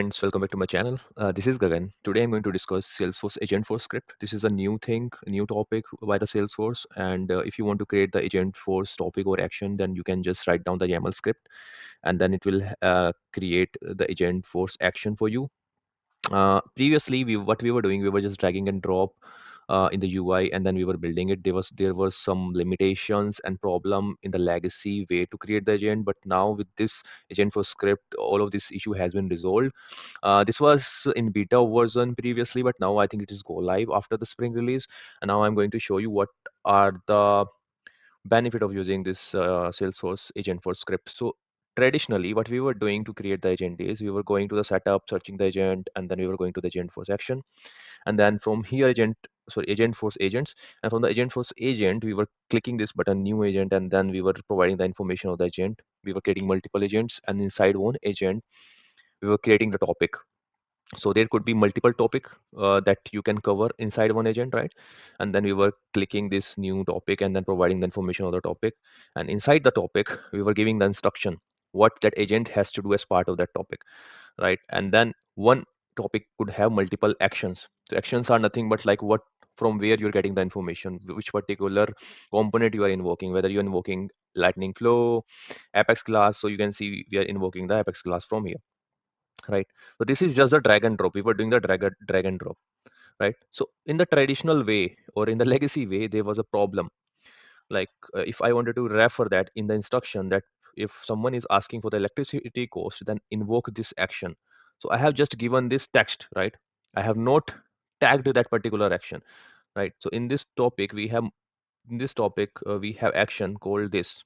friends, welcome back to my channel. This is Gagan. Today I'm going to discuss Salesforce Agentforce script. This is a new thing, a new topic by the Salesforce. And if you want to create the Agentforce topic or action, then you can just write down the YAML script and then it will create the Agentforce action for you. Previously, what we were doing, we were just dragging and drop in the UI, and then we were building it. There were some limitations and problem in the legacy way to create the agent, but now with this agent for script, all of this issue has been resolved. This was in beta version previously, but now I think it is go live after the spring release. And now I'm going to show you what are the benefit of using this Salesforce agent for script. So traditionally, what we were doing to create the agent is we were going to the setup, searching the agent, and then we were going to the agent force action. And then from here, agent force agents. And from the agent force agent, we were clicking this button, new agent, and then we were providing the information of the agent. We were creating multiple agents, and inside one agent, we were creating the topic. So there could be multiple topic that you can cover inside one agent, right? And then we were clicking this new topic and then providing the information of the topic. And inside the topic, we were giving the instruction what that agent has to do as part of that topic, right? And then one topic could have multiple actions. So actions are nothing but like what, from where you're getting the information, which particular component you are invoking, whether you're invoking lightning flow, apex class. So you can see we are invoking the apex class from here, right? So this is just a drag and drop. We were doing the drag and drop, right? So in the traditional way or in the legacy way, there was a problem. Like if I wanted to refer that in the instruction that if someone is asking for the electricity cost, then invoke this action. So I have just given this text, right? I have not tagged that particular action, right? So in this topic we have action called this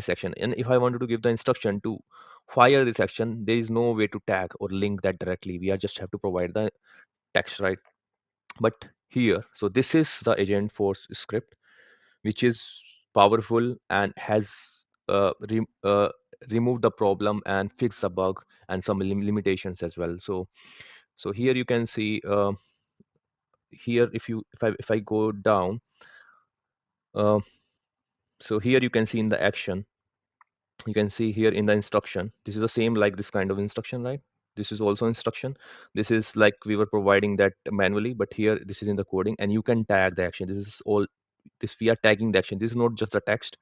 action, and if I wanted to give the instruction to fire this action, there is no way to tag or link that directly. We are just have to provide the text, right? But here, so this is the agent force script, which is powerful and has removed the problem and fixed the bug and some limitations as well. So here you can see here if I go down, uh, so here you can see in the action, you can see here in the instruction, this is the same like this kind of instruction, right? This is also instruction. This is like we were providing that manually, but here this is in the coding and you can tag the action. This is all, this we are tagging the action. This is not just the text,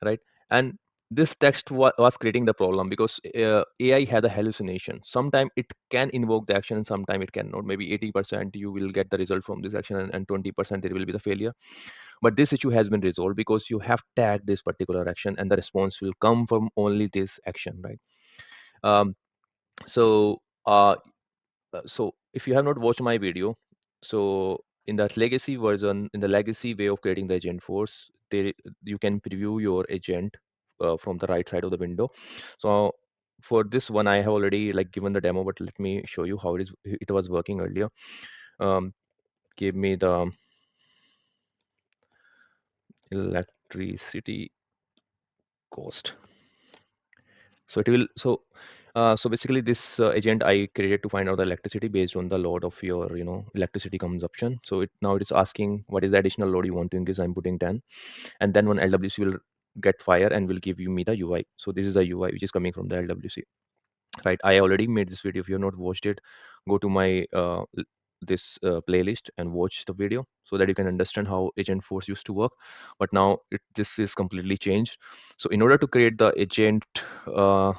right? And this text was creating the problem because AI had a hallucination. Sometimes it can invoke the action and sometimes it cannot. Maybe 80% you will get the result from this action, and 20% there will be the failure. But this issue has been resolved because you have tagged this particular action and the response will come from only this action, right? um, so uh, so if you have not watched my video, so in that legacy version, in the legacy way of creating the agent force, there you can preview your agent from the right side of the window. So for this one, I have already like given the demo, but let me show you how it was working earlier. Give me the electricity cost. So it will so basically this agent I created to find out the electricity based on the load of your electricity consumption. So now it is asking what is the additional load you want to increase. I'm putting 10, and then one LWC will get fire and will give you me the UI. So this is the UI which is coming from the LWC, right? I already made this video. If you have not watched it, go to my this playlist and watch the video so that you can understand how agent force used to work. But now this is completely changed. So in order to create the agent, uh,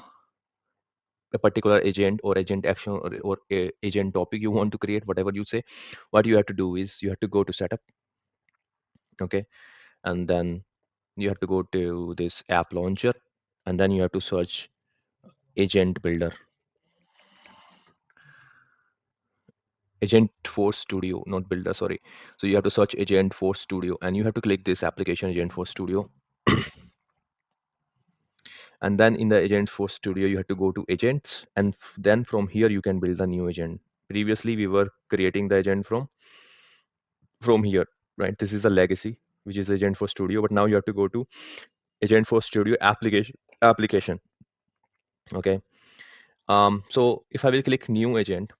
a particular agent or agent action, or a agent topic you want to create, whatever you say, what you have to do is you have to go to setup, okay? And then you have to go to this app launcher, and then you have to search agent builder, agent force studio, not builder, sorry. So you have to search agent force studio and you have to click this application agent force studio. And then in the agent force studio you have to go to agents, and then from here you can build a new agent. Previously we were creating the agent from here, right? This is a legacy, which is agent for studio, but now you have to go to agent for studio application, okay? So if I will click new agent,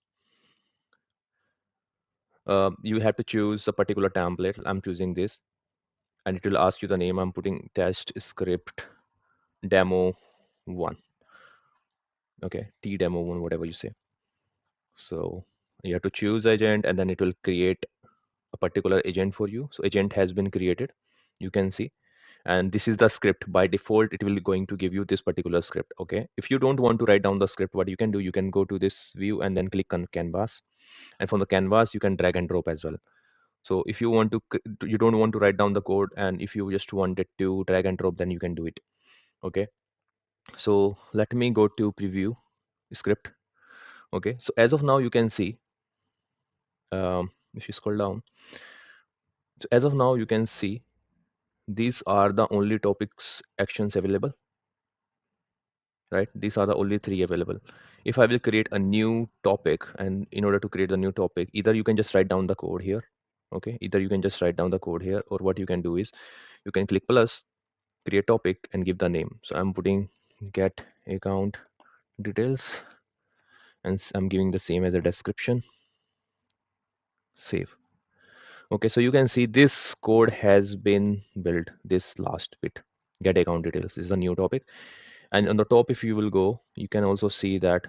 you have to choose a particular template. I'm choosing this, and it will ask you the name. I'm putting test script demo 1, okay? T demo 1, whatever you say. So you have to choose agent, and then it will create a particular agent for you. So agent has been created, you can see, and this is the script. By default it will going to give you this particular script. Okay, if you don't want to write down the script, what you can do, you can go to this view and then click on canvas, and from the canvas you can drag and drop as well. So if you want to you don't want to write down the code, and if you just wanted to drag and drop, then you can do it. Okay, so let me go to preview script. Okay, so as of now you can see, if you scroll down, so as of now you can see these are the only topics actions available, right? These are the only three available. If I will create a new topic, and in order to create a new topic, either you can just write down the code here. Okay, either you can just write down the code here, or what you can do is you can click plus, create topic, and give the name. So I'm putting get account details, and I'm giving the same as a description. Save. Okay, so you can see this code has been built, this last bit, get account details. This is a new topic. And on the top, if you will go, you can also see that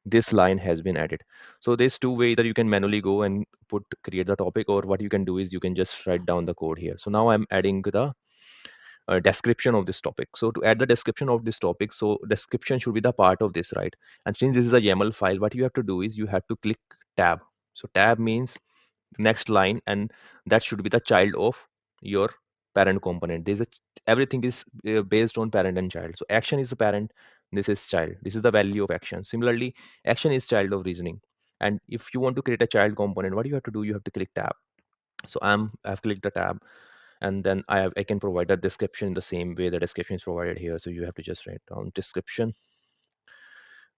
this line has been added. So there's two ways that you can manually go and create the topic, or what you can do is you can just write down the code here. So now I'm adding the description of this topic. So to add the description of this topic, so description should be the part of this, right? And since this is a YAML file, what you have to do is you have to click tab. So tab means next line, and that should be the child of your parent component. Everything is based on parent and child. So action is the parent, this is child, this is the value of action. Similarly, action is child of reasoning. And if you want to create a child component, what you have to do, you have to click tab. So I've clicked the tab, and then I can provide a description in the same way the description is provided here. So you have to just write down description,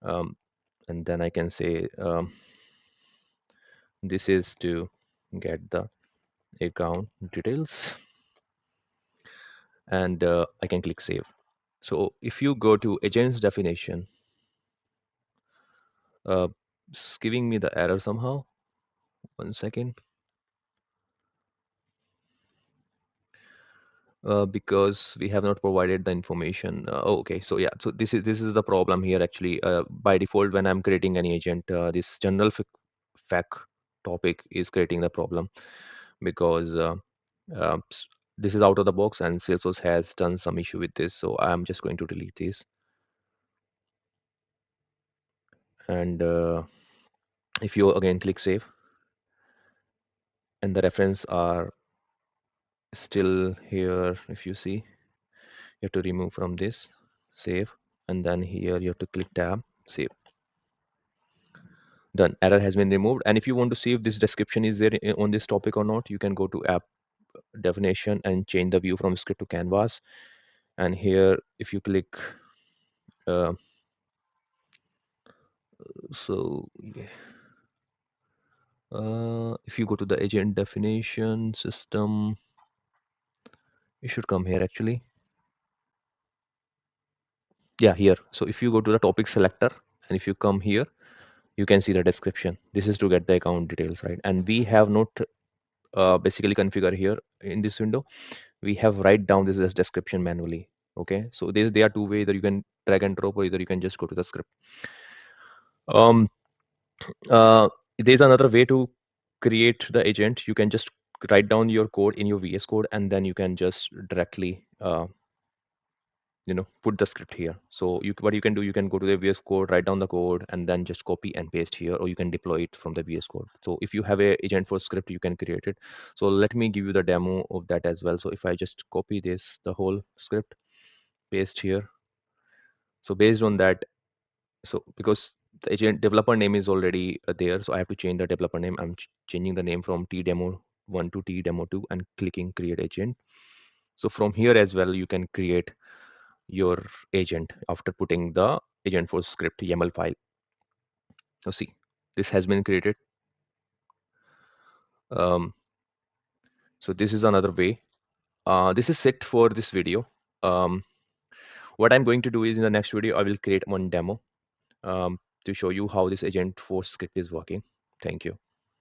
um, and then I can say this is to get the account details, and I can click save. So if you go to agent's definition, it's giving me the error somehow. 1 second. Because we have not provided the information. Okay, so yeah, so this is the problem here actually. By default, when I'm creating any agent, this general fac topic is creating the problem, because uh, s- this is out of the box, and Salesforce has done some issue with this. So I'm just going to delete this, and if you again click save, and the reference are still here, if you see, you have to remove from this, save, and then here you have to click tab, save. Done, error has been removed. And if you want to see if this description is there on this topic or not, you can go to app definition and change the view from script to canvas. And here if you click uh, so yeah, if you go to the agent definition system, it should come here actually. Yeah, here. So if you go to the topic selector, and if you come here, you can see the description. This is to get the account details, right? And we have not basically configure here in this window. We have write down this as description manually. Okay, so there are two ways that you can drag and drop, or either you can just go to the script. um there's another way to create the agent. You can just write down your code in your VS Code, and then you can just directly put the script here. So what you can do, you can go to the VS Code, write down the code, and then just copy and paste here, or you can deploy it from the VS Code. So if you have a Agentforce script, you can create it. So let me give you the demo of that as well. So if I just copy this, the whole script, paste here. So based on that, so because the agent developer name is already there, so I have to change the developer name. I'm changing the name from tdemo1 to tdemo2, and clicking create agent. So from here as well, you can create your agent after putting the Agentforce script YAML file. So see, this has been created. Um, so this is another way. This is it for this video. Um, what I'm going to do is, in the next video, I will create one demo to show you how this Agentforce script is working. Thank you.